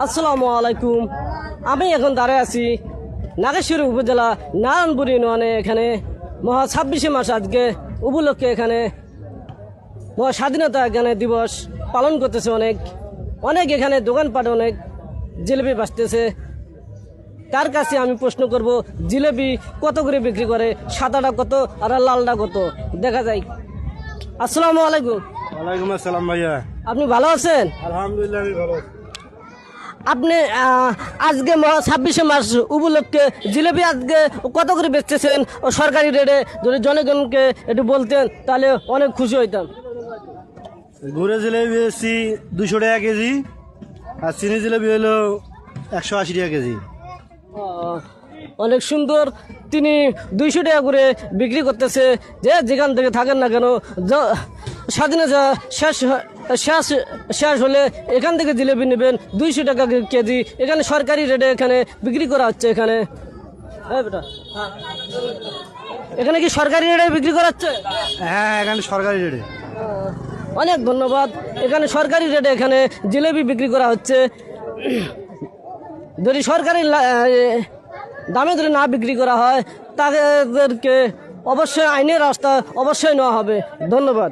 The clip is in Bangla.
আসসালামু আলাইকুম। আমি এখন দাঁড়িয়ে আছি নাগেশ্বরী উপজেলা নারায়ণপুর ইউনিয়নে। এখানে মহা 26শে মাস আজকে উপলক্ষে এখানে মহা স্বাধীনতা এখানে দিবস পালন করতেছে। অনেক এখানে দোকানপাট অনেক জিলেপি বাঁচতেছে। তার কাছে আমি প্রশ্ন করব, জিলেপি কত করে বিক্রি করে? সাদাটা কত আর লালটা কত? দেখা যায়। আসসালামু আলাইকুম। ওয়ালাইকুম আসসালাম ভাইয়া। আপনি ভালো আছেন? আলহামদুলিল্লাহ আমি ভালো আছি। আপনি আজকে 26শে মার্চ উপলক্ষে জিলেপি আজকে কত করে বেচতেছেন ও সরকারি রেটে? যদি জনগণকে একটু বলতেন তাহলে অনেক খুশি হইতাম। গুড়ে জিলেবি বেশি 200 টাকা কেজি, আর চিনি জিলেবি হলো 180 টাকা কেজি। অনেক সুন্দর। তিনি 200 টাকা করে বিক্রি করতেছে। যেখান থেকে থাকেন না কেন, স্বাধীনতা শেষ হলে এখান থেকে জিলেপি নেবেন 200 টাকা কেজি। এখানে সরকারি রেটে এখানে বিক্রি করা হচ্ছে। এখানে এখানে কি সরকারি রেটে বিক্রি করা হচ্ছে? হ্যাঁ, এখানে সরকারি রেটে। অনেক ধন্যবাদ। এখানে সরকারি রেটে এখানে জিলেপি বিক্রি করা হচ্ছে। যদি সরকারি দামে যদি না বিক্রি করা হয় তাদেরকে অবশ্যই আইনের রাস্তা অবশ্যই নেওয়া হবে। ধন্যবাদ।